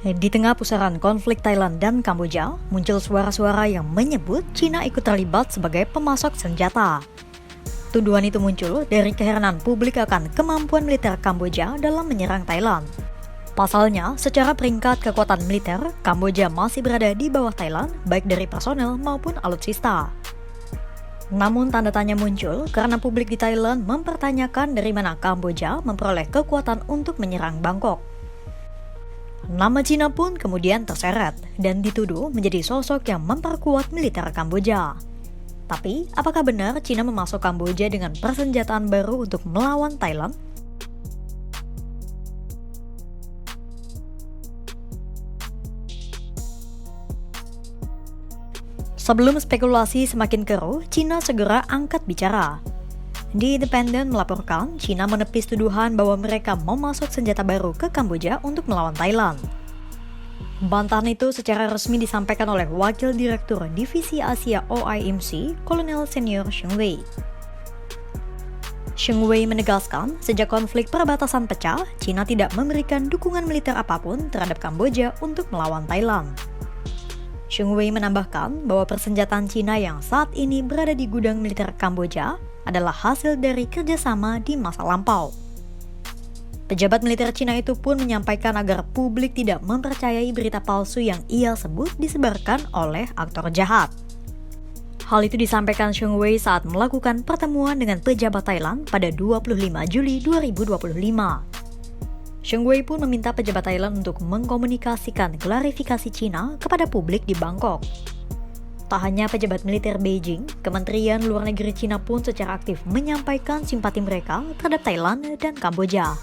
Di tengah pusaran konflik Thailand dan Kamboja, muncul suara-suara yang menyebut Cina ikut terlibat sebagai pemasok senjata. Tuduhan itu muncul dari keheranan publik akan kemampuan militer Kamboja dalam menyerang Thailand. Pasalnya, secara peringkat kekuatan militer, Kamboja masih berada di bawah Thailand, baik dari personel maupun alutsista. Namun tanda tanya muncul karena publik di Thailand mempertanyakan dari mana Kamboja memperoleh kekuatan untuk menyerang Bangkok. Nama Cina pun kemudian terseret dan dituduh menjadi sosok yang memperkuat militer Kamboja. Tapi, apakah benar Cina memasok Kamboja dengan persenjataan baru untuk melawan Thailand? Sebelum spekulasi semakin keruh, Cina segera angkat bicara. The Independent melaporkan Cina menepis tuduhan bahwa mereka memasok senjata baru ke Kamboja untuk melawan Thailand. Bantahan itu secara resmi disampaikan oleh Wakil Direktur Divisi Asia OIMC, Kolonel Senior Sheng Wei. Sheng Wei menegaskan, sejak konflik perbatasan pecah, Cina tidak memberikan dukungan militer apapun terhadap Kamboja untuk melawan Thailand. Sheng Wei menambahkan bahwa persenjataan Cina yang saat ini berada di gudang militer Kamboja adalah hasil dari kerjasama di masa lampau. Pejabat militer Cina itu pun menyampaikan agar publik tidak mempercayai berita palsu yang ia sebut disebarkan oleh aktor jahat. Hal itu disampaikan Sheng Wei saat melakukan pertemuan dengan pejabat Thailand pada 25 Juli 2025. Sheng Wei pun meminta pejabat Thailand untuk mengkomunikasikan klarifikasi Cina kepada publik di Bangkok. Tak hanya pejabat militer Beijing, Kementerian Luar Negeri Cina pun secara aktif menyampaikan simpati mereka terhadap Thailand dan Kamboja.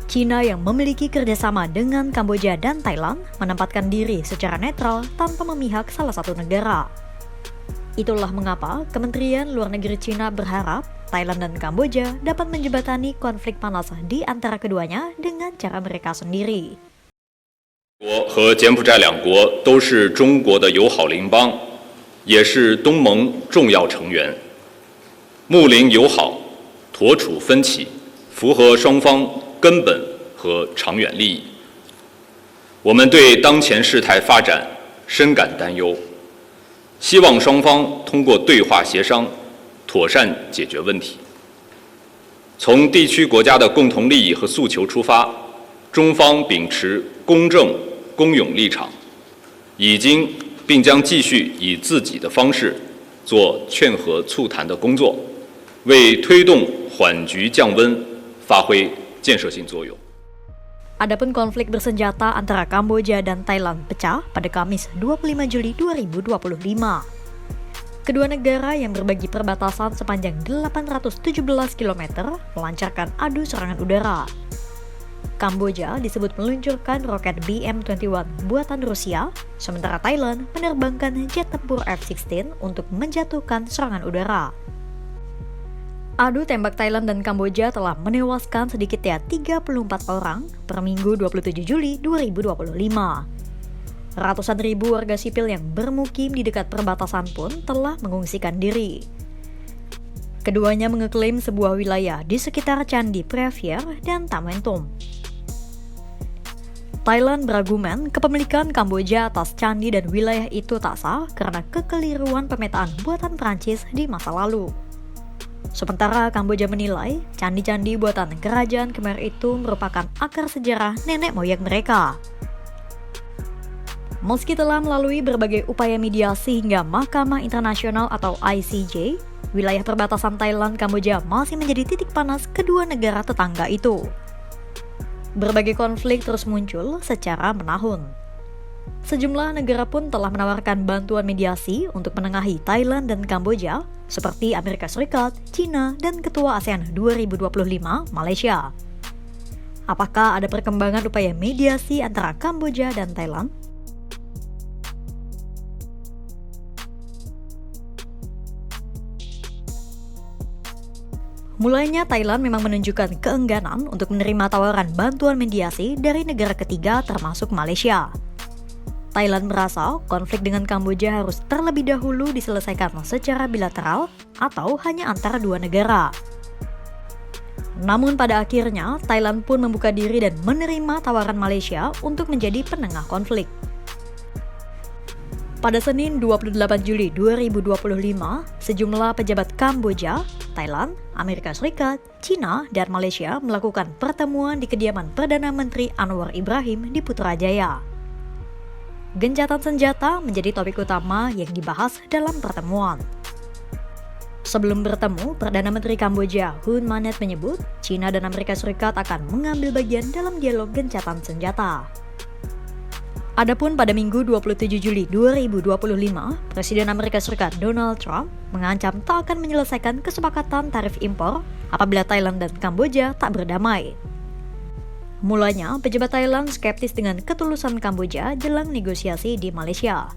Cina yang memiliki kerjasama dengan Kamboja dan Thailand menempatkan diri secara netral tanpa memihak salah satu negara. Itulah mengapa Kementerian Luar Negeri Cina berharap Thailand dan Kamboja dapat menjembatani konflik panas di antara keduanya dengan cara mereka sendiri. 国和柬埔寨两国都是中国的友好邻邦，也是东盟重要成员。睦邻友好，妥处分歧，符合双方根本和长远利益。我们对当前事态发展深感担忧，希望双方通过对话协商，妥善解决问题。从地区国家的共同利益和诉求出发，中方秉持公正、公勇立场，已经并将继续以自己的方式做劝和促谈的工作，为推动缓局降温发挥建设性作用。 Adapun konflik bersenjata antara Kamboja dan Thailand pecah pada Kamis 25 Juli 2025. Kedua negara yang berbagi perbatasan sepanjang 817 km melancarkan adu serangan udara. Kamboja disebut meluncurkan roket BM-21 buatan Rusia, sementara Thailand menerbangkan jet tempur F-16 untuk menjatuhkan serangan udara. Adu tembak Thailand dan Kamboja telah menewaskan sedikitnya 34 orang per Minggu 27 Juli 2025. Ratusan ribu warga sipil yang bermukim di dekat perbatasan pun telah mengungsikan diri. Keduanya mengeklaim sebuah wilayah di sekitar Candi Previer dan Tamentum. Thailand berargumen kepemilikan Kamboja atas candi dan wilayah itu tak sah karena kekeliruan pemetaan buatan Prancis di masa lalu. Sementara Kamboja menilai candi-candi buatan kerajaan Khmer itu merupakan akar sejarah nenek moyang mereka. Meski telah melalui berbagai upaya mediasi hingga Mahkamah Internasional atau ICJ, wilayah perbatasan Thailand-Kamboja masih menjadi titik panas kedua negara tetangga itu. Berbagai konflik terus muncul secara menahun. Sejumlah negara pun telah menawarkan bantuan mediasi untuk menengahi Thailand dan Kamboja, seperti Amerika Serikat, Cina, dan Ketua ASEAN 2025, Malaysia. Apakah ada perkembangan upaya mediasi antara Kamboja dan Thailand? Mulainya Thailand memang menunjukkan keengganan untuk menerima tawaran bantuan mediasi dari negara ketiga termasuk Malaysia. Thailand merasa konflik dengan Kamboja harus terlebih dahulu diselesaikan secara bilateral atau hanya antara dua negara. Namun pada akhirnya, Thailand pun membuka diri dan menerima tawaran Malaysia untuk menjadi penengah konflik. Pada Senin 28 Juli 2025, sejumlah pejabat Kamboja, Thailand, Amerika Serikat, China, dan Malaysia melakukan pertemuan di kediaman Perdana Menteri Anwar Ibrahim di Putrajaya. Gencatan senjata menjadi topik utama yang dibahas dalam pertemuan. Sebelum bertemu, Perdana Menteri Kamboja Hun Manet menyebut China dan Amerika Serikat akan mengambil bagian dalam dialog gencatan senjata. Adapun pada Minggu 27 Juli 2025, Presiden Amerika Serikat Donald Trump mengancam tak akan menyelesaikan kesepakatan tarif impor apabila Thailand dan Kamboja tak berdamai. Mulanya, pejabat Thailand skeptis dengan ketulusan Kamboja jelang negosiasi di Malaysia.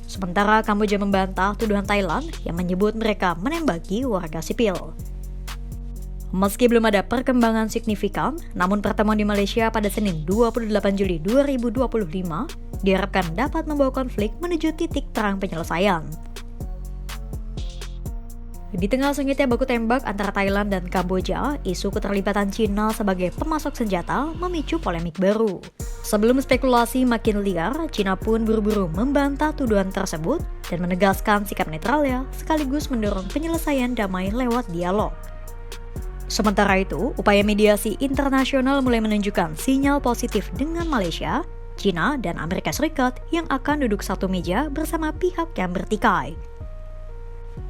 Sementara Kamboja membantah tuduhan Thailand yang menyebut mereka menembaki warga sipil. Meski belum ada perkembangan signifikan, namun pertemuan di Malaysia pada Senin 28 Juli 2025 diharapkan dapat membawa konflik menuju titik terang penyelesaian. Di tengah sengitnya baku tembak antara Thailand dan Kamboja, isu keterlibatan China sebagai pemasok senjata memicu polemik baru. Sebelum spekulasi makin liar, China pun buru-buru membantah tuduhan tersebut dan menegaskan sikap netralnya sekaligus mendorong penyelesaian damai lewat dialog. Sementara itu, upaya mediasi internasional mulai menunjukkan sinyal positif dengan Malaysia, China, dan Amerika Serikat yang akan duduk satu meja bersama pihak yang bertikai.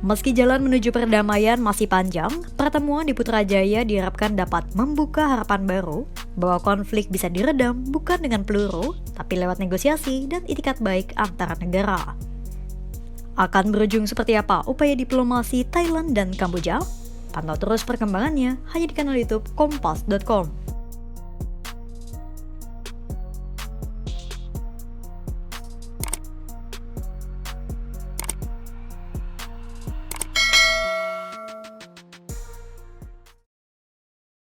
Meski jalan menuju perdamaian masih panjang, pertemuan di Putrajaya diharapkan dapat membuka harapan baru bahwa konflik bisa diredam bukan dengan peluru, tapi lewat negosiasi dan itikat baik antara negara. Akan berujung seperti apa upaya diplomasi Thailand dan Kamboja? Pantau terus perkembangannya hanya di kanal YouTube Kompas.com.